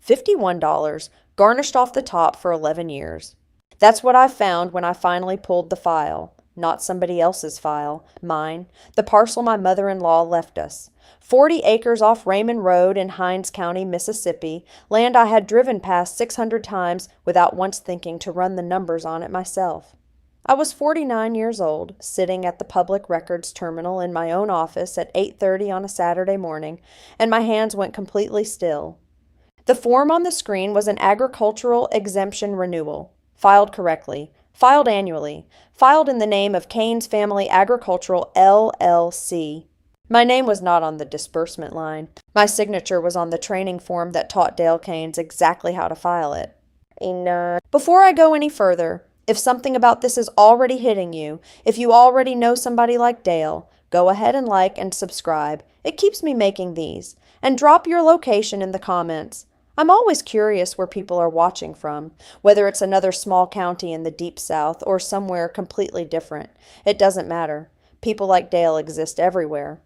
$51, garnished off the top for 11 years. That's what I found when I finally pulled the file. Not somebody else's file, mine, the parcel my mother-in-law left us. 40 acres off Raymond Road in Hinds County, Mississippi, land I had driven past 600 times without once thinking to run the numbers on it myself. I was 49 years old, sitting at the public records terminal in my own office at 8:30 on a Saturday morning, and my hands went completely still. The form on the screen was an agricultural exemption renewal, filed correctly, filed annually, filed in the name of Keynes Family Agricultural LLC. My name was not on the disbursement line. My signature was on the training form that taught Dale Keynes exactly how to file it. Before I go any further, if something about this is already hitting you, if you already know somebody like Dale, go ahead and like and subscribe. It keeps me making these. And drop your location in the comments. I'm always curious where people are watching from, whether it's another small county in the deep south or somewhere completely different. It doesn't matter. People like Dale exist everywhere.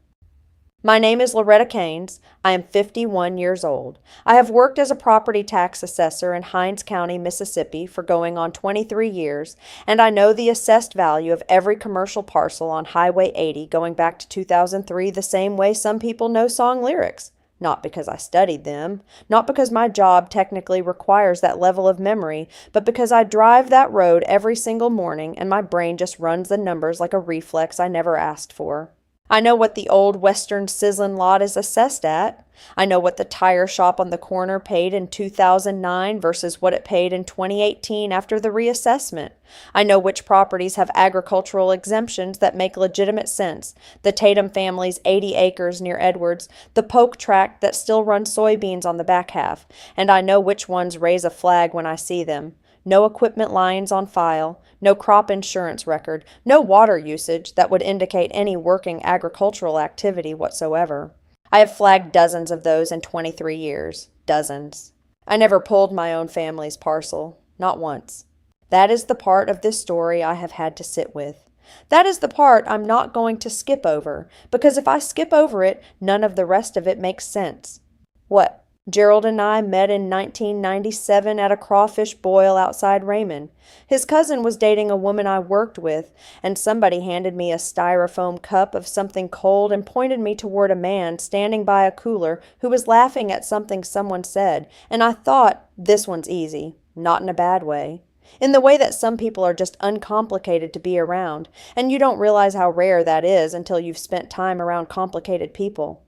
My name is Loretta Keynes. I am 51 years old. I have worked as a property tax assessor in Hinds County, Mississippi for going on 23 years, and I know the assessed value of every commercial parcel on Highway 80 going back to 2003 the same way some people know song lyrics. Not because I studied them, not because my job technically requires that level of memory, but because I drive that road every single morning and my brain just runs the numbers like a reflex I never asked for. I know what the old western sizzlin' lot is assessed at. I know what the tire shop on the corner paid in 2009 versus what it paid in 2018 after the reassessment. I know which properties have agricultural exemptions that make legitimate sense. The Tatum family's 80 acres near Edwards, the Polk tract that still runs soybeans on the back half, and I know which ones raise a flag when I see them. No equipment lines on file, no crop insurance record, no water usage that would indicate any working agricultural activity whatsoever. I have flagged dozens of those in 23 years. Dozens. I never pulled my own family's parcel. Not once. That is the part of this story I have had to sit with. That is the part I'm not going to skip over, because if I skip over it, none of the rest of it makes sense. What? Gerald and I met in 1997 at a crawfish boil outside Raymond. His cousin was dating a woman I worked with, and somebody handed me a styrofoam cup of something cold and pointed me toward a man standing by a cooler who was laughing at something someone said, and I thought, this one's easy. Not in a bad way. In the way that some people are just uncomplicated to be around, and you don't realize how rare that is until you've spent time around complicated people.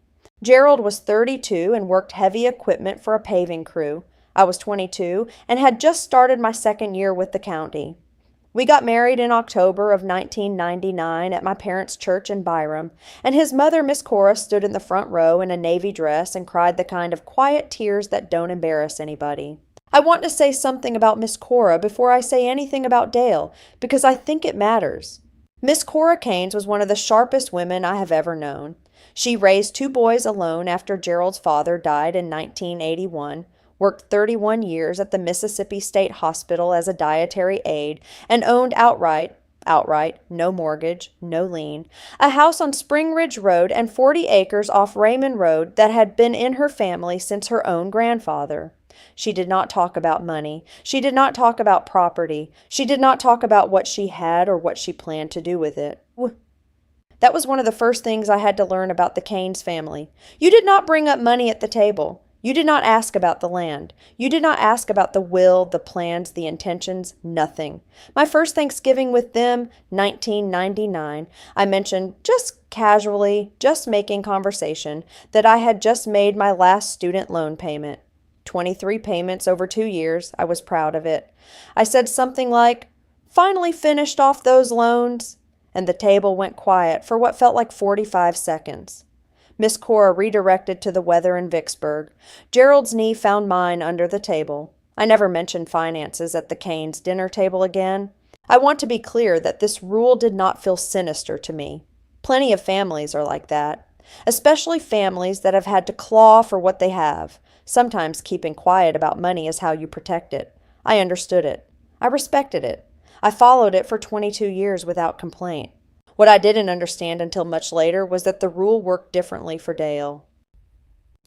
Gerald was 32 and worked heavy equipment for a paving crew. I was 22 and had just started my second year with the county. We got married in October of 1999 at my parents' church in Byram, and his mother, Miss Cora, stood in the front row in a navy dress and cried the kind of quiet tears that don't embarrass anybody. I want to say something about Miss Cora before I say anything about Dale, because I think it matters. Miss Cora Keynes was one of the sharpest women I have ever known. She raised 2 boys alone after Gerald's father died in 1981, worked 31 years at the Mississippi State Hospital as a dietary aide, and owned outright, no mortgage, no lien, a house on Spring Ridge Road and 40 acres off Raymond Road that had been in her family since her own grandfather. She did not talk about money. She did not talk about property. She did not talk about what she had or what she planned to do with it. That was one of the first things I had to learn about the Keynes family. You did not bring up money at the table. You did not ask about the land. You did not ask about the will, the plans, the intentions, nothing. My first Thanksgiving with them, 1999, I mentioned just casually, just making conversation, that I had just made my last student loan payment. 23 payments over 2 years. I was proud of it. I said something like, "Finally finished off those loans," and the table went quiet for what felt like 45 seconds. Miss Cora redirected to the weather in Vicksburg. Gerald's knee found mine under the table. I never mentioned finances at the Keynes dinner table again. I want to be clear that this rule did not feel sinister to me. Plenty of families are like that, especially families that have had to claw for what they have. Sometimes keeping quiet about money is how you protect it. I understood it. I respected it. I followed it for 22 years without complaint. What I didn't understand until much later was that the rule worked differently for Dale.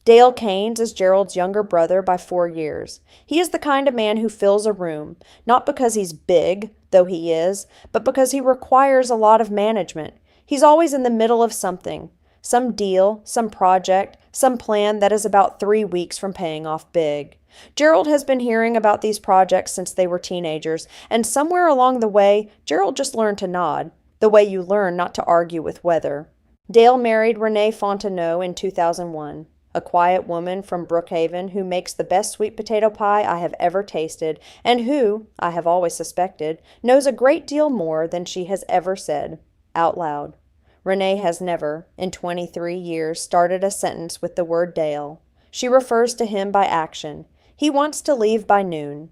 Dale Keynes is Gerald's younger brother by 4 years. He is the kind of man who fills a room, not because he's big, though he is, but because he requires a lot of management. He's always in the middle of something, some deal, some project, some plan that is about 3 weeks from paying off big. Gerald has been hearing about these projects since they were teenagers, and somewhere along the way, Gerald just learned to nod, the way you learn not to argue with weather. Dale married Renee Fontenot in 2001. A quiet woman from Brookhaven who makes the best sweet potato pie I have ever tasted, and who, I have always suspected, knows a great deal more than she has ever said, out loud. Renee has never, in 23 years, started a sentence with the word Dale. She refers to him by action. He wants to leave by noon.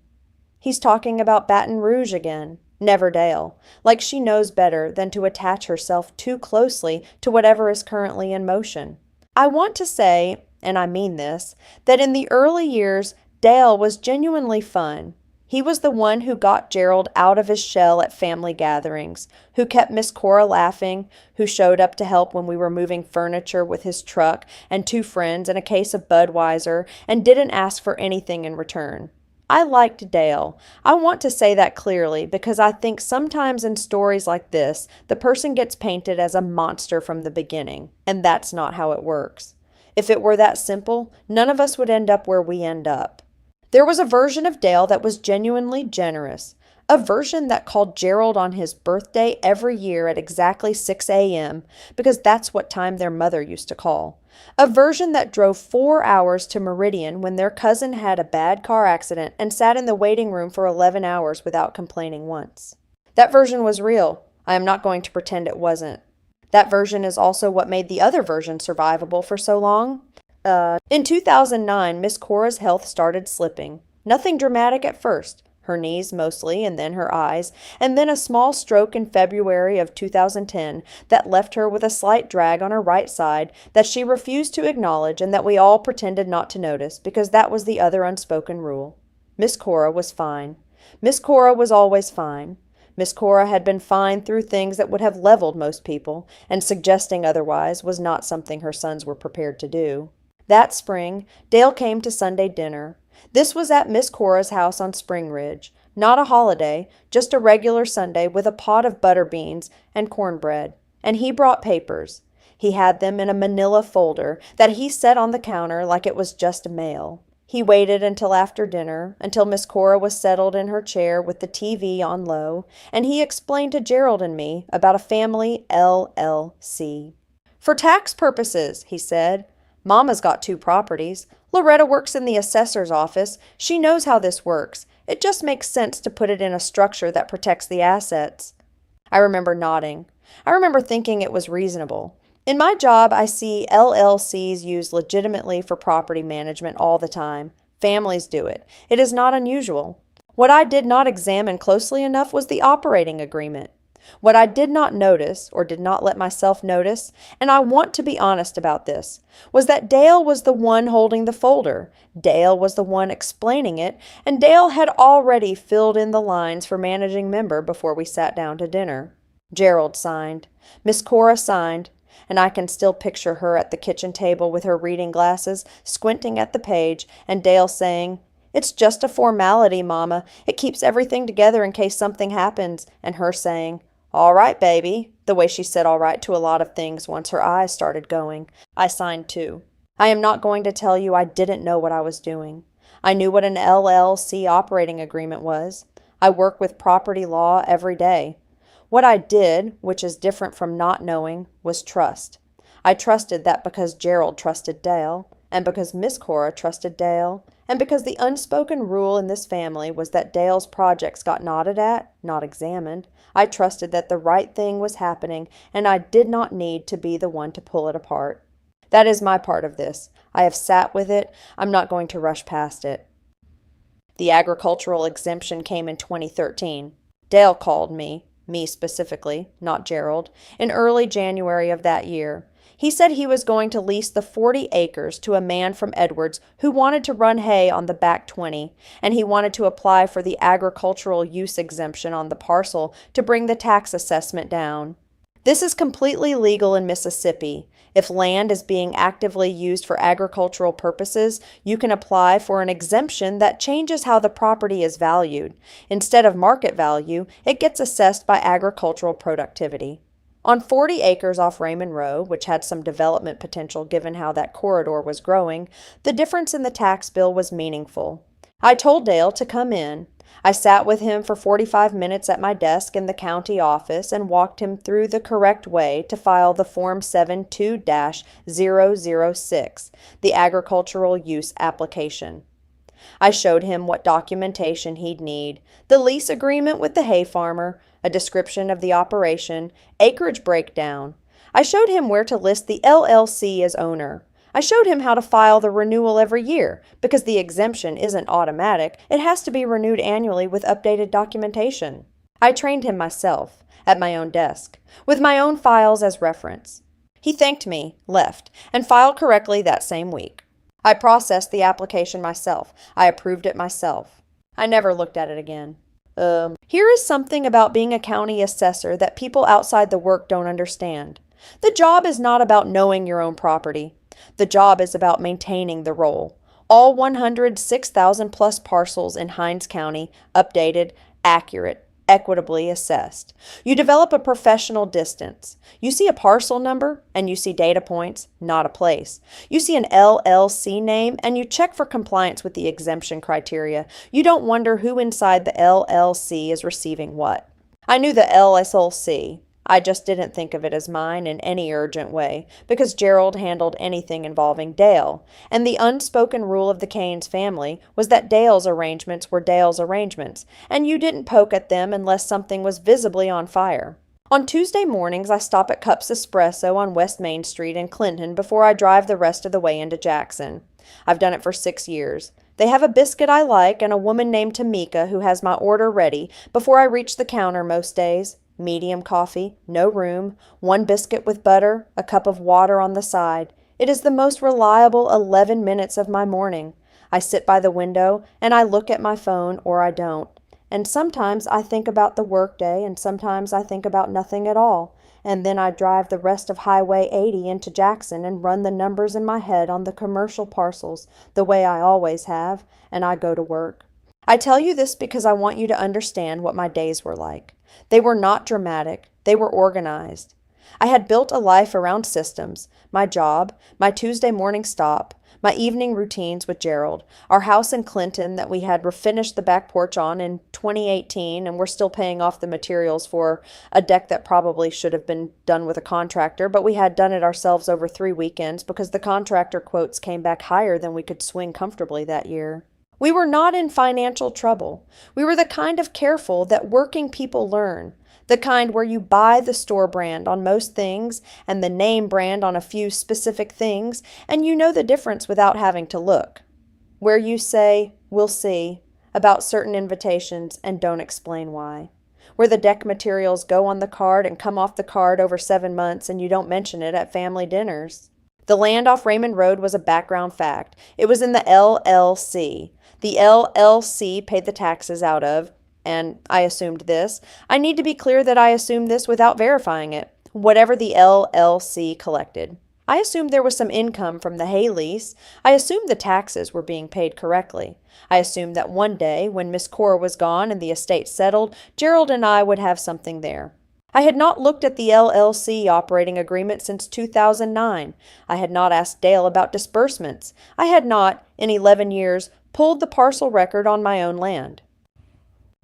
He's talking about Baton Rouge again. Never Dale, like she knows better than to attach herself too closely to whatever is currently in motion. I want to say, and I mean this, that in the early years, Dale was genuinely fun. He was the one who got Gerald out of his shell at family gatherings, who kept Miss Cora laughing, who showed up to help when we were moving furniture with his truck and 2 friends and a case of Budweiser, and didn't ask for anything in return. I liked Dale. I want to say that clearly because I think sometimes in stories like this, the person gets painted as a monster from the beginning, and that's not how it works. If it were that simple, none of us would end up where we end up. There was a version of Dale that was genuinely generous, a version that called Gerald on his birthday every year at exactly 6 a.m., because that's what time their mother used to call. A version that drove 4 hours to Meridian when their cousin had a bad car accident and sat in the waiting room for 11 hours without complaining once. That version was real. I am not going to pretend it wasn't. That version is also what made the other version survivable for so long. In 2009, Miss Cora's health started slipping. Nothing dramatic at first. Her knees mostly, and then her eyes, and then a small stroke in February of 2010 that left her with a slight drag on her right side that she refused to acknowledge and that we all pretended not to notice because that was the other unspoken rule. Miss Cora was fine. Miss Cora was always fine. Miss Cora had been fine through things that would have leveled most people, and suggesting otherwise was not something her sons were prepared to do. That spring, Dale came to Sunday dinner. This was at Miss Cora's house on Spring Ridge. Not a holiday, just a regular Sunday with a pot of butter beans and cornbread. And he brought papers. He had them in a manila folder that he set on the counter like it was just mail. He waited until after dinner, until Miss Cora was settled in her chair with the TV on low, and he explained to Gerald and me about a family LLC. For tax purposes, he said. Mama's got 2 properties. Loretta works in the assessor's office. She knows how this works. It just makes sense to put it in a structure that protects the assets. I remember nodding. I remember thinking it was reasonable. In my job, I see LLCs used legitimately for property management all the time. Families do it. It is not unusual. What I did not examine closely enough was the operating agreement. What I did not notice, or did not let myself notice, and I want to be honest about this, was that Dale was the one holding the folder. Dale was the one explaining it, and Dale had already filled in the lines for managing member before we sat down to dinner. Gerald signed. Miss Cora signed, and I can still picture her at the kitchen table with her reading glasses, squinting at the page, and Dale saying, "It's just a formality, Mama. It keeps everything together in case something happens," and her saying, "All right, baby," the way she said all right to a lot of things once her eyes started going. I signed too. I am not going to tell you I didn't know what I was doing. I knew what an LLC operating agreement was. I work with property law every day. What I did, which is different from not knowing, was trust. I trusted that because Gerald trusted Dale, and because Miss Cora trusted Dale, and because the unspoken rule in this family was that Dale's projects got nodded at, not examined, I trusted that the right thing was happening, and I did not need to be the one to pull it apart. That is my part of this. I have sat with it. I'm not going to rush past it. The agricultural exemption came in 2013. Dale called me specifically, not Gerald, in early January of that year. He said he was going to lease the 40 acres to a man from Edwards who wanted to run hay on the back 20, and he wanted to apply for the agricultural use exemption on the parcel to bring the tax assessment down. This is completely legal in Mississippi. If land is being actively used for agricultural purposes, you can apply for an exemption that changes how the property is valued. Instead of market value, it gets assessed by agricultural productivity. On 40 acres off Raymond Road, which had some development potential given how that corridor was growing, the difference in the tax bill was meaningful. I told Dale to come in. I sat with him for 45 minutes at my desk in the county office and walked him through the correct way to file the Form 72-006, the agricultural use application. I showed him what documentation he'd need: the lease agreement with the hay farmer, a description of the operation, acreage breakdown. I showed him where to list the LLC as owner. I showed him how to file the renewal every year, because the exemption isn't automatic. It has to be renewed annually with updated documentation. I trained him myself, at my own desk, with my own files as reference. He thanked me, left, and filed correctly that same week. I processed the application myself. I approved it myself. I never looked at it again. Here is something about being a county assessor that people outside the work don't understand. The job is not about knowing your own property. The job is about maintaining the roll. All 106,000 plus parcels in Hinds County, updated, accurate, equitably assessed. You develop a professional distance. You see a parcel number and you see data points, not a place. You see an LLC name and you check for compliance with the exemption criteria. You don't wonder who inside the LLC is receiving what. I knew the LLC. I just didn't think of it as mine in any urgent way, because Gerald handled anything involving Dale, and the unspoken rule of the Caines family was that Dale's arrangements were Dale's arrangements, and you didn't poke at them unless something was visibly on fire. On Tuesday mornings, I stop at Cups Espresso on West Main Street in Clinton before I drive the rest of the way into Jackson. I've done it for 6 years. They have a biscuit I like and a woman named Tamika who has my order ready before I reach the counter most days. Medium coffee, no room, 1 biscuit with butter, a cup of water on the side. It is the most reliable 11 minutes of my morning. I sit by the window and I look at my phone, or I don't. And sometimes I think about the workday and sometimes I think about nothing at all. And then I drive the rest of Highway 80 into Jackson and run the numbers in my head on the commercial parcels, the way I always have, and I go to work. I tell you this because I want you to understand what my days were like. They were not dramatic. They were organized. I had built a life around systems: my job, my Tuesday morning stop, my evening routines with Gerald, our house in Clinton that we had refinished the back porch on in 2018 and we're still paying off the materials for, a deck that probably should have been done with a contractor, but we had done it ourselves over 3 weekends because the contractor quotes came back higher than we could swing comfortably that year. We were not in financial trouble. We were the kind of careful that working people learn, the kind where you buy the store brand on most things and the name brand on a few specific things, and you know the difference without having to look. Where you say, "We'll see," about certain invitations and don't explain why. Where the deck materials go on the card and come off the card over 7 months and you don't mention it at family dinners. The land off Raymond Road was a background fact. It was in the LLC. The LLC paid the taxes out of, and I assumed this. I need to be clear that I assumed this without verifying it. Whatever the LLC collected. I assumed there was some income from the hay lease. I assumed the taxes were being paid correctly. I assumed that one day, when Miss Cora was gone and the estate settled, Gerald and I would have something there. I had not looked at the LLC operating agreement since 2009. I had not asked Dale about disbursements. I had not, in 11 years, pulled the parcel record on my own land.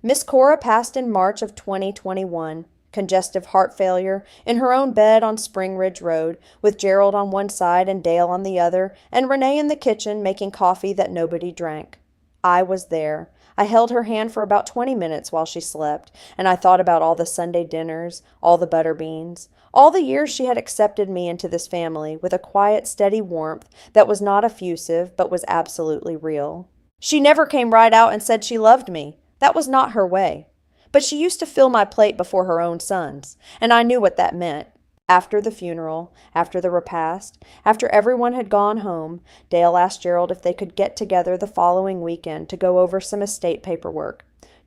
Miss Cora passed in March of 2021, congestive heart failure, in her own bed on Spring Ridge Road, with Gerald on one side and Dale on the other, and Renee in the kitchen making coffee that nobody drank. I was there. I held her hand for about 20 minutes while she slept, and I thought about all the Sunday dinners, all the butter beans, all the years she had accepted me into this family with a quiet, steady warmth that was not effusive but was absolutely real. She never came right out and said she loved me. That was not her way. But she used to fill my plate before her own sons, and I knew what that meant. After the funeral, after the repast, after everyone had gone home, Dale asked Gerald if they could get together the following weekend to go over some estate paperwork.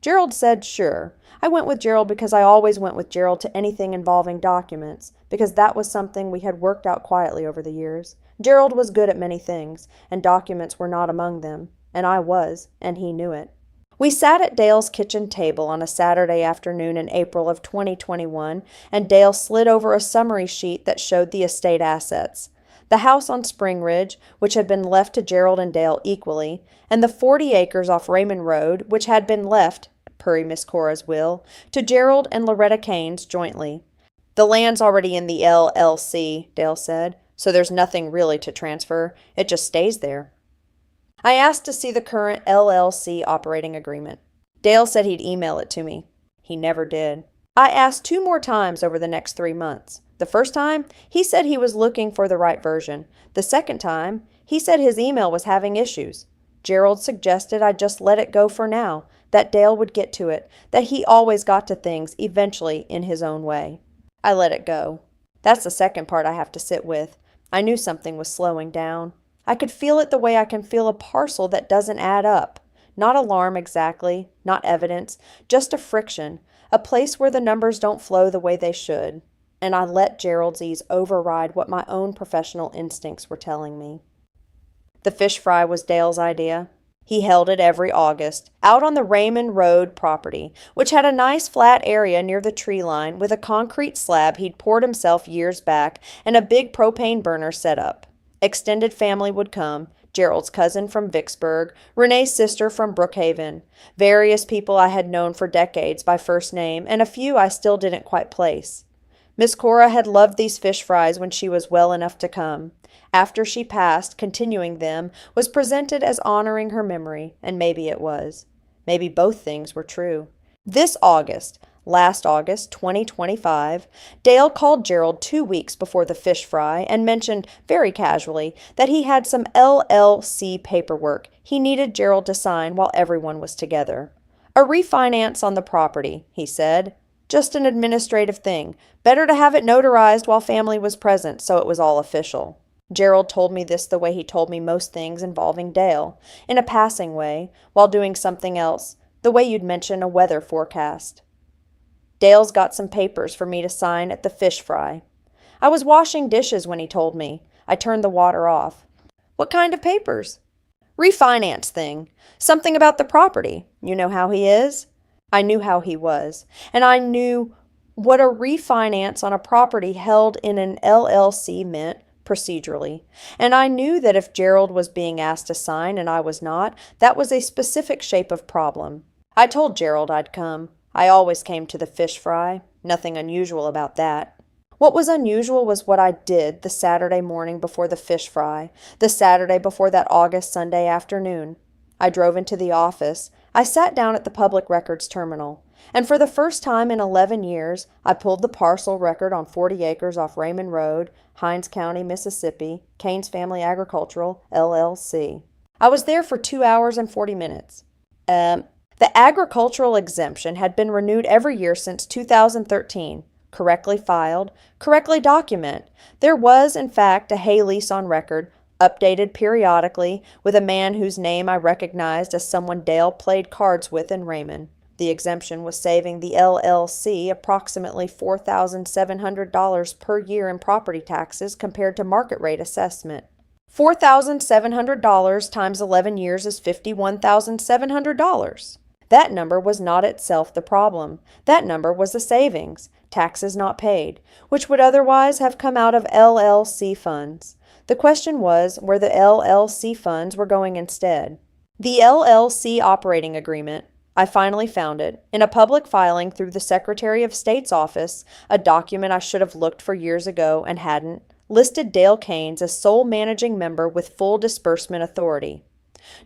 Gerald said sure. I went with Gerald because I always went with Gerald to anything involving documents, because that was something we had worked out quietly over the years. Gerald was good at many things, and documents were not among them, and I was, and he knew it. We sat at Dale's kitchen table on a Saturday afternoon in April of 2021, and Dale slid over a summary sheet that showed the estate assets. The house on Spring Ridge, which had been left to Gerald and Dale equally, and the 40 acres off Raymond Road, which had been left, per Miss Cora's will, to Gerald and Loretta Keynes jointly. The land's already in the LLC, Dale said, so there's nothing really to transfer. It just stays there. I asked to see the current LLC operating agreement. Dale said he'd email it to me. He never did. I asked 2 more times over the next 3 months. The first time, he said he was looking for the right version. The second time, he said his email was having issues. Gerald suggested I just let it go for now, that Dale would get to it, that he always got to things eventually in his own way. I let it go. That's the second part I have to sit with. I knew something was slowing down. I could feel it the way I can feel a parcel that doesn't add up. Not alarm exactly, not evidence, just a friction, a place where the numbers don't flow the way they should. And I let Gerald's ease override what my own professional instincts were telling me. The fish fry was Dale's idea. He held it every August, out on the Raymond Road property, which had a nice flat area near the tree line with a concrete slab he'd poured himself years back and a big propane burner set up. Extended family would come, Gerald's cousin from Vicksburg, Renee's sister from Brookhaven, various people I had known for decades by first name, and a few I still didn't quite place. Miss Cora had loved these fish fries when she was well enough to come. After she passed, continuing them was presented as honoring her memory, and maybe it was. Maybe both things were true. This August, last August, 2025, Dale called Gerald 2 weeks before the fish fry and mentioned, very casually, that he had some LLC paperwork he needed Gerald to sign while everyone was together. A refinance on the property, he said. Just an administrative thing. Better to have it notarized while family was present, so it was all official. Gerald told me this the way he told me most things involving Dale, in a passing way, while doing something else, the way you'd mention a weather forecast. Dale's got some papers for me to sign at the fish fry. I was washing dishes when he told me. I turned the water off. What kind of papers? Refinance thing. Something about the property. You know how he is? I knew how he was, and I knew what a refinance on a property held in an LLC meant procedurally, and I knew that if Gerald was being asked to sign and I was not, that was a specific shape of problem. I told Gerald I'd come. I always came to the fish fry. Nothing unusual about that. What was unusual was what I did the Saturday morning before the fish fry, the Saturday before that August Sunday afternoon. I drove into the office. I sat down at the public records terminal, and for the first time in 11 years, I pulled the parcel record on 40 acres off Raymond Road, Hinds County, Mississippi, Keynes Family Agricultural, LLC. I was there for 2 hours and 40 minutes. The agricultural exemption had been renewed every year since 2013. Correctly filed, correctly documented. There was, in fact, a hay lease on record, updated periodically, with a man whose name I recognized as someone Dale played cards with in Raymond. The exemption was saving the LLC approximately $4,700 per year in property taxes compared to market rate assessment. $4,700 times 11 years is $51,700. That number was not itself the problem. That number was the savings, taxes not paid, which would otherwise have come out of LLC funds. The question was where the LLC funds were going instead. The LLC operating agreement, I finally found it, in a public filing through the Secretary of State's office, a document I should have looked for years ago and hadn't, listed Dale Keynes as sole managing member with full disbursement authority.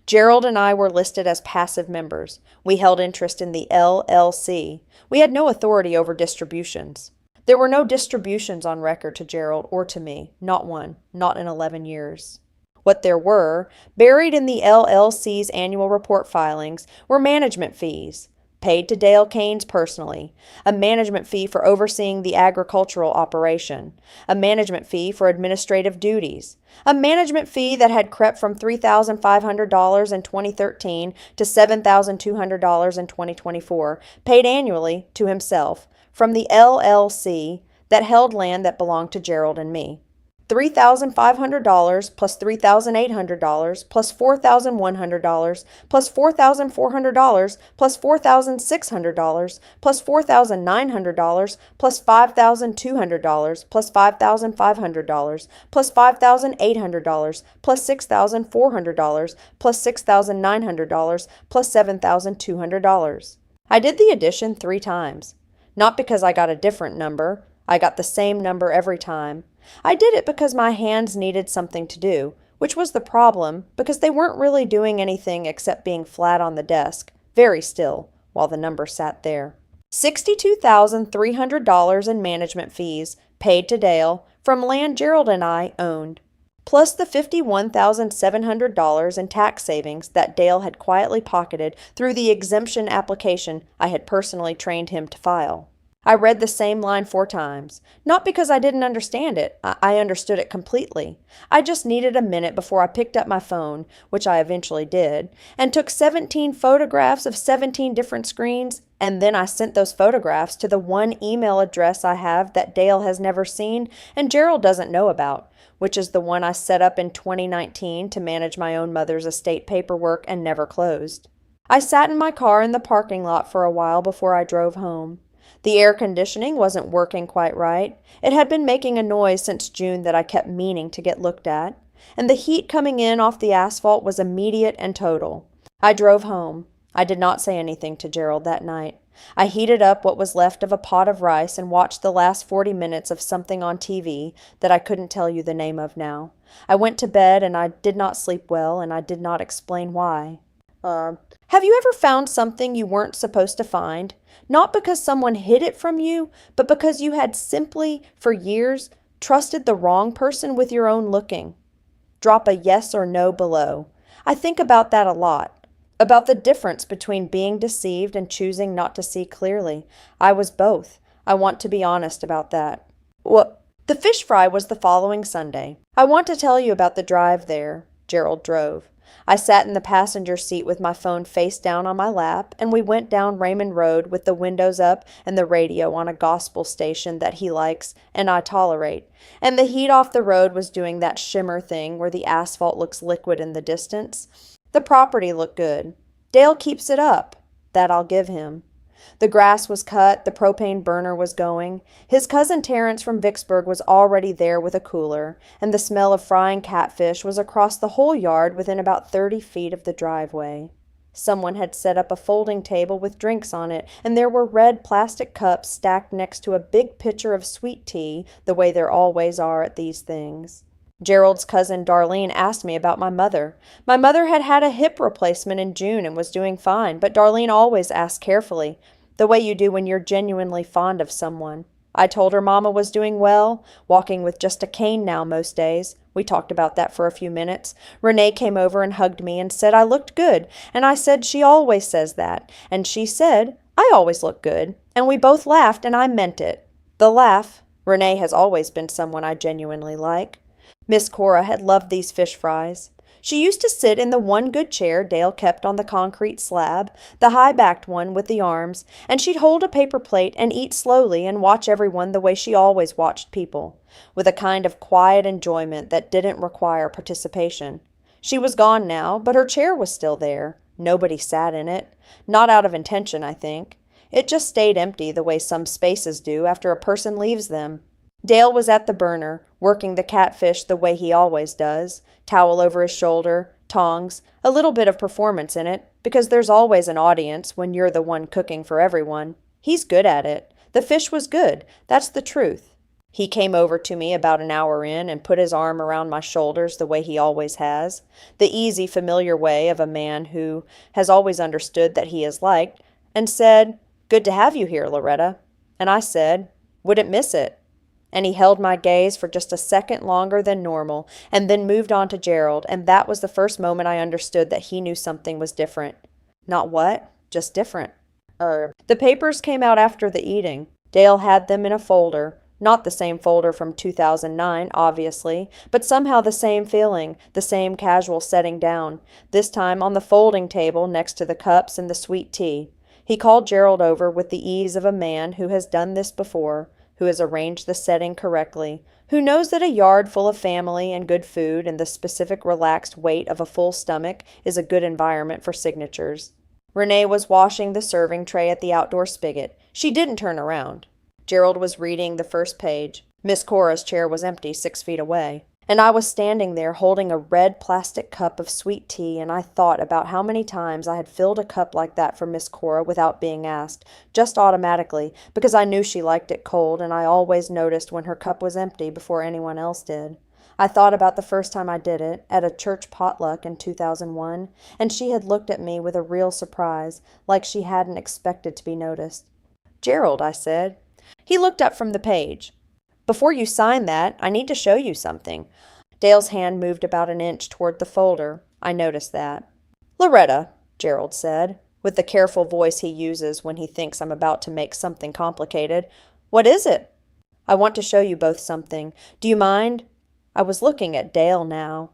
Gerald and I were listed as passive members. We held interest in the LLC. We had no authority over distributions. There were no distributions on record to Gerald or to me, not one, not in 11 years. What there were, buried in the LLC's annual report filings, were management fees. paid to Dale Keynes personally, a management fee for overseeing the agricultural operation, a management fee for administrative duties, a management fee that had crept from $3,500 in 2013 to $7,200 in 2024, paid annually to himself from the LLC that held land that belonged to Gerald and me. $3,500 plus $3,800 plus $4,100 plus $4,400 plus $4,600 plus $4,900 plus $5,200 plus $5,500 plus $5,800 plus $6,400 plus $6,900 plus $7,200. I did the addition 3 times. Not because I got a different number. I got the same number every time. I did it because my hands needed something to do, which was the problem because they weren't really doing anything except being flat on the desk, very still, while the number sat there. $62,300 in management fees paid to Dale from land Gerald and I owned, plus the $51,700 in tax savings that Dale had quietly pocketed through the exemption application I had personally trained him to file. I read the same line 4 times, not because I didn't understand it. I understood it completely. I just needed a minute before I picked up my phone, which I eventually did, and took 17 photographs of 17 different screens, and then I sent those photographs to the one email address I have that Dale has never seen and Gerald doesn't know about, which is the one I set up in 2019 to manage my own mother's estate paperwork and never closed. I sat in my car in the parking lot for a while before I drove home. The air conditioning wasn't working quite right. It had been making a noise since June that I kept meaning to get looked at, and the heat coming in off the asphalt was immediate and total. I drove home. I did not say anything to Gerald that night. I heated up what was left of a pot of rice and watched the last 40 minutes of something on TV that I couldn't tell you the name of now. I went to bed and I did not sleep well, and I did not explain why. Have you ever found something you weren't supposed to find? Not because someone hid it from you, but because you had simply, for years, trusted the wrong person with your own looking? Drop a yes or no below. I think about that a lot. About the difference between being deceived and choosing not to see clearly. I was both. I want to be honest about that. Well, the fish fry was the following Sunday. I want to tell you about the drive there. Gerald drove. I sat in the passenger seat with my phone face down on my lap, and we went down Raymond Road with the windows up and the radio on a gospel station that he likes and I tolerate, and the heat off the road was doing that shimmer thing where the asphalt looks liquid in the distance. The property looked good. Dale keeps it up. That I'll give him. The grass was cut, the propane burner was going. His cousin Terrence from Vicksburg was already there with a cooler, and the smell of frying catfish was across the whole yard within about 30 feet of the driveway. Someone had set up a folding table with drinks on it, and there were red plastic cups stacked next to a big pitcher of sweet tea, the way there always are at these things. Gerald's cousin Darlene asked me about my mother. My mother had had a hip replacement in June and was doing fine, but Darlene always asked carefully, the way you do when you're genuinely fond of someone. I told her Mama was doing well, walking with just a cane now most days. We talked about that for a few minutes. Renee came over and hugged me and said I looked good, and I said she always says that, and she said I always look good, and we both laughed, and I meant it. The laugh. Renee has always been someone I genuinely like. Miss Cora had loved these fish fries. She used to sit in the one good chair Dale kept on the concrete slab, the high-backed one with the arms, and she'd hold a paper plate and eat slowly and watch everyone the way she always watched people, with a kind of quiet enjoyment that didn't require participation. She was gone now, but her chair was still there. Nobody sat in it. Not out of intention, I think. It just stayed empty the way some spaces do after a person leaves them. Dale was at the burner, working the catfish the way he always does, towel over his shoulder, tongs, a little bit of performance in it, because there's always an audience when you're the one cooking for everyone. He's good at it. The fish was good. That's the truth. He came over to me about an hour in and put his arm around my shoulders the way he always has, the easy, familiar way of a man who has always understood that he is liked, and said, "Good to have you here, Loretta." And I said, "Wouldn't miss it." And he held my gaze for just a second longer than normal, and then moved on to Gerald, and that was the first moment I understood that he knew something was different. Not what, just different. The papers came out after the eating. Dale had them in a folder. Not the same folder from 2009, obviously, but somehow the same feeling, the same casual setting down, this time on the folding table next to the cups and the sweet tea. He called Gerald over with the ease of a man who has done this before, who has arranged the setting correctly, who knows that a yard full of family and good food and the specific relaxed weight of a full stomach is a good environment for signatures. Renee was washing the serving tray at the outdoor spigot. She didn't turn around. Gerald was reading the first page. Miss Cora's chair was empty 6 feet away. And I was standing there holding a red plastic cup of sweet tea, and I thought about how many times I had filled a cup like that for Miss Cora without being asked, just automatically, because I knew she liked it cold, and I always noticed when her cup was empty before anyone else did. I thought about the first time I did it, at a church potluck in 2001, and she had looked at me with a real surprise, like she hadn't expected to be noticed. "Gerald," I said. He looked up from the page. "Before you sign that, I need to show you something." Dale's hand moved about an inch toward the folder. I noticed that. "Loretta," Gerald said, with the careful voice he uses when he thinks I'm about to make something complicated. "What is it?" "I want to show you both something. Do you mind?" I was looking at Dale now.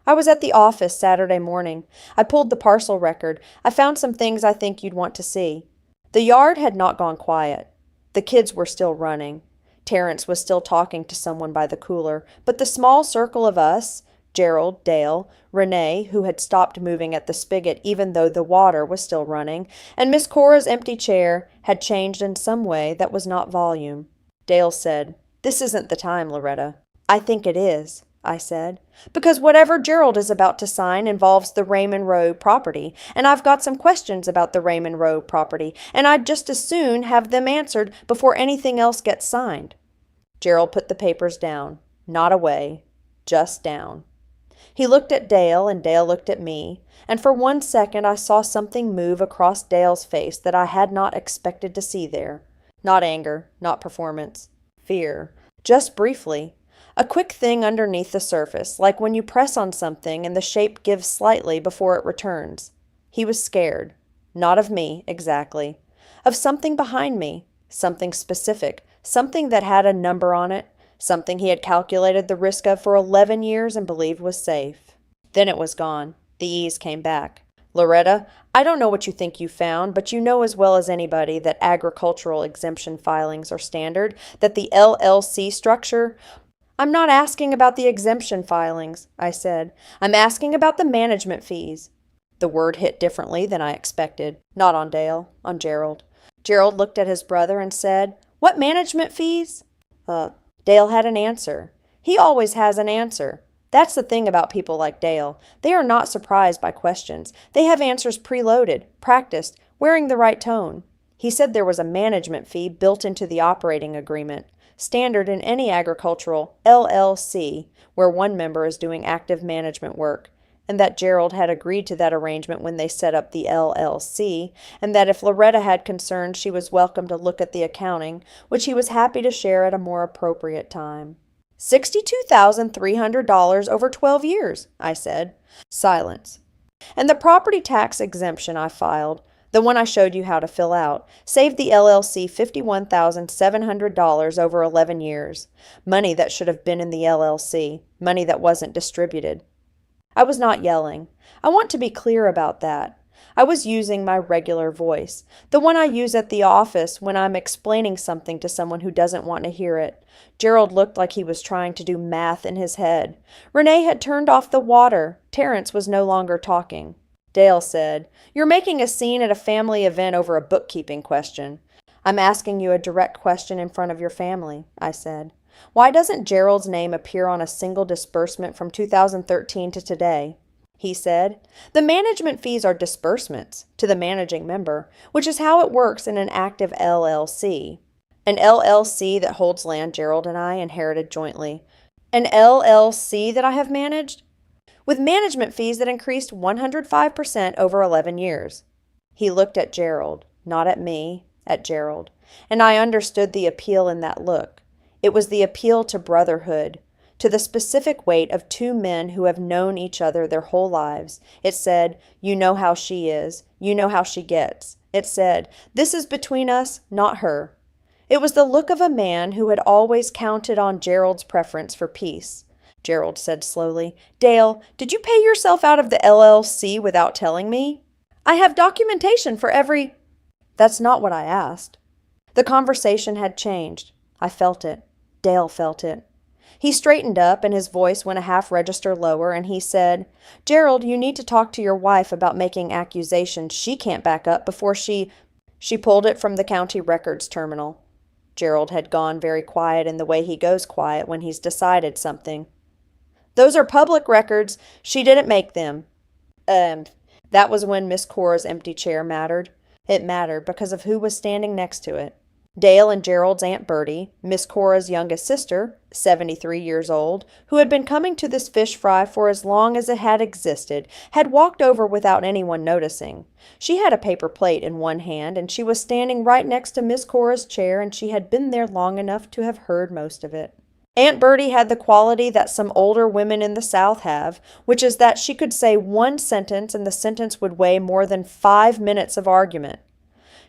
"I was at the office Saturday morning. I pulled the parcel record. I found some things I think you'd want to see." The yard had not gone quiet. The kids were still running. Terrence was still talking to someone by the cooler, but the small circle of us, Gerald, Dale, Renee, who had stopped moving at the spigot even though the water was still running, and Miss Cora's empty chair, had changed in some way that was not volume. Dale said, "This isn't the time, Loretta." "I think it is," I said, "because whatever Gerald is about to sign involves the Raymond Rowe property, and I've got some questions about the Raymond Rowe property, and I'd just as soon have them answered before anything else gets signed." Gerald put the papers down, not away, just down. He looked at Dale, and Dale looked at me, and for 1 second I saw something move across Dale's face that I had not expected to see there. Not anger, not performance. Fear. Just briefly. A quick thing underneath the surface, like when you press on something and the shape gives slightly before it returns. He was scared. Not of me, exactly. Of something behind me. Something specific. Something that had a number on it. Something he had calculated the risk of for 11 years and believed was safe. Then it was gone. The ease came back. "Loretta, I don't know what you think you found, but you know as well as anybody that agricultural exemption filings are standard, that the LLC structure—" "I'm not asking about the exemption filings," I said. "I'm asking about the management fees." The word hit differently than I expected. Not on Dale, on Gerald. Gerald looked at his brother and said, "What management fees?" Dale had an answer. He always has an answer. That's the thing about people like Dale. They are not surprised by questions. They have answers preloaded, practiced, wearing the right tone. He said there was a management fee built into the operating agreement, standard in any agricultural LLC, where one member is doing active management work, and that Gerald had agreed to that arrangement when they set up the LLC, and that if Loretta had concerns she was welcome to look at the accounting, which he was happy to share at a more appropriate time. $62,300 over 12 years, I said. Silence. And the property tax exemption I filed, the one I showed you how to fill out, saved the LLC $51,700 over 11 years. Money that should have been in the LLC, money that wasn't distributed. I was not yelling. I want to be clear about that. I was using my regular voice, the one I use at the office when I'm explaining something to someone who doesn't want to hear it. Gerald looked like he was trying to do math in his head. Renee had turned off the water. Terrence was no longer talking. Dale said, "You're making a scene at a family event over a bookkeeping question." "I'm asking you a direct question in front of your family," I said. "Why doesn't Gerald's name appear on a single disbursement from 2013 to today?" He said, "The management fees are disbursements to the managing member, which is how it works in an active LLC. An LLC that holds land Gerald and I inherited jointly. An LLC that I have managed? With management fees that increased 105% over 11 years. He looked at Gerald, not at me, at Gerald, and I understood the appeal in that look. It was the appeal to brotherhood, to the specific weight of two men who have known each other their whole lives. It said, "You know how she is. You know how she gets. It said, "This is between us, not her." It was the look of a man who had always counted on Gerald's preference for peace. Gerald said slowly, "Dale, did you pay yourself out of the LLC without telling me? I have documentation for every—" "That's not what I asked." The conversation had changed. I felt it. Dale felt it. He straightened up, and his voice went a half register lower, and he said, "Gerald, you need to talk to your wife about making accusations she can't back up before she—" She pulled it from the county records terminal. Gerald had gone very quiet in the way he goes quiet when he's decided something. "Those are public records. She didn't make them." That was when Miss Cora's empty chair mattered. It mattered because of who was standing next to it. Dale and Gerald's Aunt Bertie, Miss Cora's youngest sister, 73 years old, who had been coming to this fish fry for as long as it had existed, had walked over without anyone noticing. She had a paper plate in one hand, and she was standing right next to Miss Cora's chair, and she had been there long enough to have heard most of it. Aunt Bertie had the quality that some older women in the South have, which is that she could say one sentence and the sentence would weigh more than 5 minutes of argument.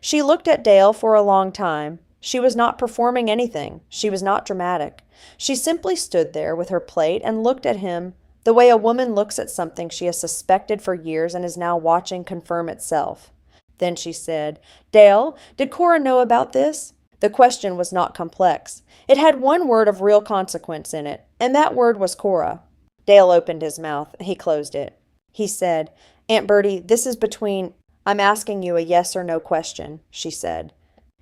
She looked at Dale for a long time. She was not performing anything. She was not dramatic. She simply stood there with her plate and looked at him the way a woman looks at something she has suspected for years and is now watching confirm itself. Then she said, "Dale, did Cora know about this?" The question was not complex. It had one word of real consequence in it, and that word was Cora. Dale opened his mouth. He closed it. He said, "Aunt Bertie, this is between—" "I'm asking you a yes or no question," she said.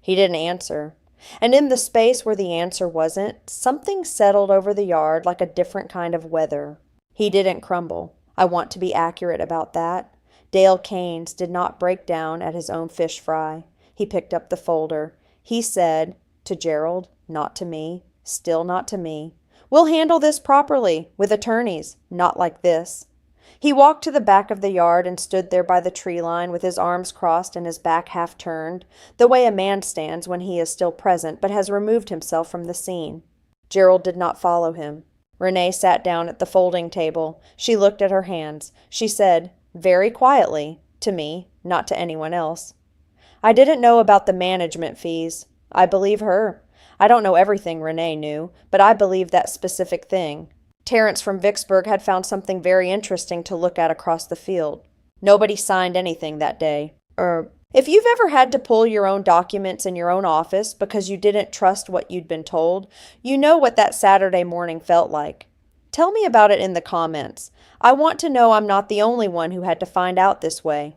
He didn't answer. And in the space where the answer wasn't, something settled over the yard like a different kind of weather. He didn't crumble. I want to be accurate about that. Dale Keynes did not break down at his own fish fry. He picked up the folder. He said, to Gerald, not to me, still not to me, "We'll handle this properly, with attorneys, not like this." He walked to the back of the yard and stood there by the tree line with his arms crossed and his back half turned, the way a man stands when he is still present but has removed himself from the scene. Gerald did not follow him. Renee sat down at the folding table. She looked at her hands. She said, very quietly, to me, not to anyone else, "I didn't know about the management fees. I believe her. I don't know everything Renee knew, but I believe that specific thing. Terrence from Vicksburg had found something very interesting to look at across the field. Nobody signed anything that day. If you've ever had to pull your own documents in your own office because you didn't trust what you'd been told, you know what that Saturday morning felt like. Tell me about it in the comments. I want to know I'm not the only one who had to find out this way.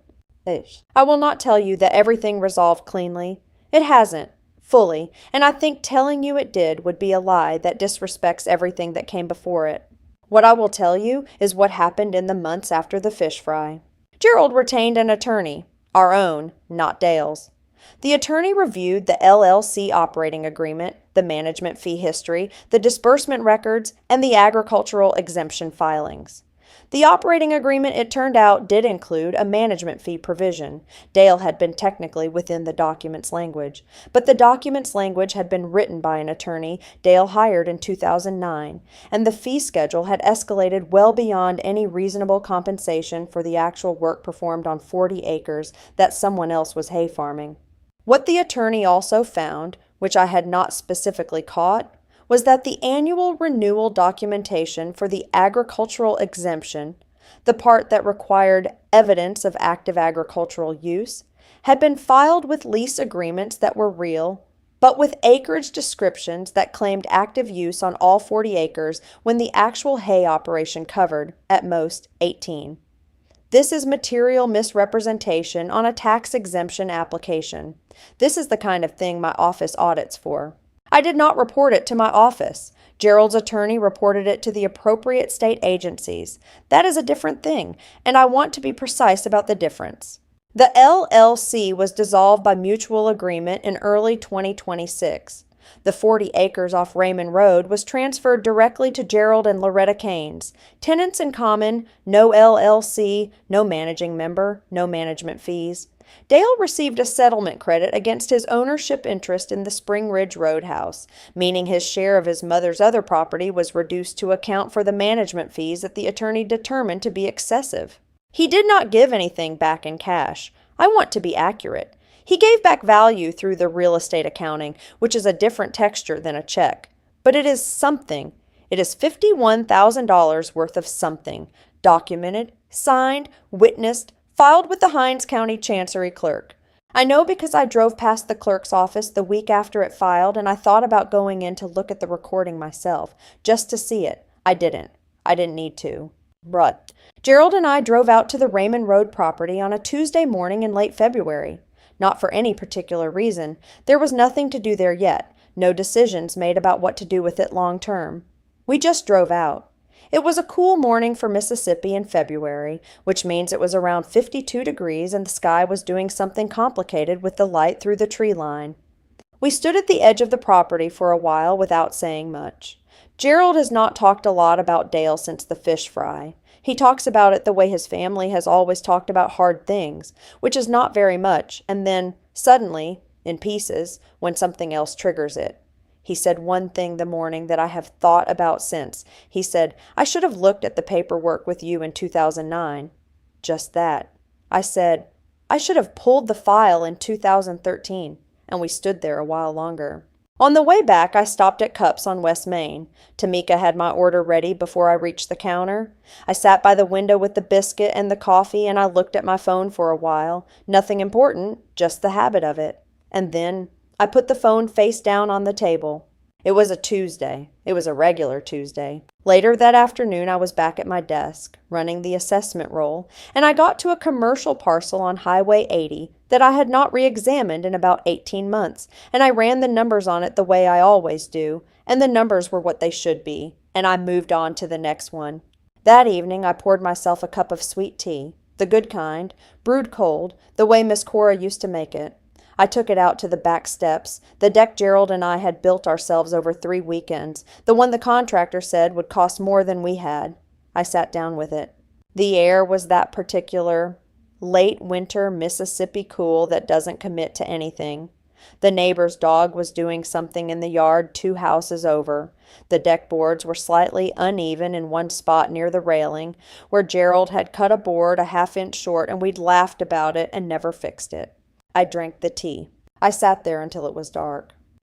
I will not tell you that everything resolved cleanly. It hasn't, fully, and I think telling you it did would be a lie that disrespects everything that came before it. What I will tell you is what happened in the months after the fish fry. Gerald retained an attorney, our own, not Dale's. The attorney reviewed the LLC operating agreement, the management fee history, the disbursement records, and the agricultural exemption filings. The operating agreement, it turned out, did include a management fee provision. Dale had been technically within the document's language, but the document's language had been written by an attorney Dale hired in 2009, and the fee schedule had escalated well beyond any reasonable compensation for the actual work performed on 40 acres that someone else was hay farming. What the attorney also found, which I had not specifically caught, was that the annual renewal documentation for the agricultural exemption, the part that required evidence of active agricultural use, had been filed with lease agreements that were real, but with acreage descriptions that claimed active use on all 40 acres when the actual hay operation covered, at most, 18. This is material misrepresentation on a tax exemption application. This is the kind of thing my office audits for. I did not report it to my office. Gerald's attorney reported it to the appropriate state agencies. That is a different thing, and I want to be precise about the difference. The LLC was dissolved by mutual agreement in early 2026. The 40 acres off Raymond Road was transferred directly to Gerald and Loretta Keynes. Tenants in common, no LLC, no managing member, no management fees. Dale received a settlement credit against his ownership interest in the Spring Ridge Roadhouse, meaning his share of his mother's other property was reduced to account for the management fees that the attorney determined to be excessive. He did not give anything back in cash. I want to be accurate. He gave back value through the real estate accounting, which is a different texture than a check. But it is something. It is $51,000 worth of something, documented, signed, witnessed, filed with the Hinds County Chancery clerk. I know because I drove past the clerk's office the week after it filed, and I thought about going in to look at the recording myself, just to see it. I didn't. I didn't need to. But Gerald and I drove out to the Raymond Road property on a Tuesday morning in late February. Not for any particular reason. There was nothing to do there yet, no decisions made about what to do with it long term. We just drove out. It was a cool morning for Mississippi in February, which means it was around 52 degrees and the sky was doing something complicated with the light through the tree line. We stood at the edge of the property for a while without saying much. Gerald has not talked a lot about Dale since the fish fry. He talks about it the way his family has always talked about hard things, which is not very much, and then, suddenly, in pieces, when something else triggers it. He said one thing the morning that I have thought about since. He said, "I should have looked at the paperwork with you in 2009. Just that. I said, "I should have pulled the file in 2013, and we stood there a while longer. On the way back, I stopped at Cups on West Main. Tamika had my order ready before I reached the counter. I sat by the window with the biscuit and the coffee, and I looked at my phone for a while. Nothing important, just the habit of it. And then I put the phone face down on the table. It was a Tuesday. It was a regular Tuesday. Later that afternoon, I was back at my desk, running the assessment roll, and I got to a commercial parcel on Highway 80 that I had not re-examined in about 18 months, and I ran the numbers on it the way I always do, and the numbers were what they should be, and I moved on to the next one. That evening, I poured myself a cup of sweet tea, the good kind, brewed cold, the way Miss Cora used to make it. I took it out to the back steps, the deck Gerald and I had built ourselves over 3 weekends, the one the contractor said would cost more than we had. I sat down with it. The air was that particular late winter Mississippi cool that doesn't commit to anything. The neighbor's dog was doing something in the yard 2 houses over. The deck boards were slightly uneven in one spot near the railing, where Gerald had cut a board a half-inch short, and we'd laughed about it and never fixed it. I drank the tea. I sat there until it was dark.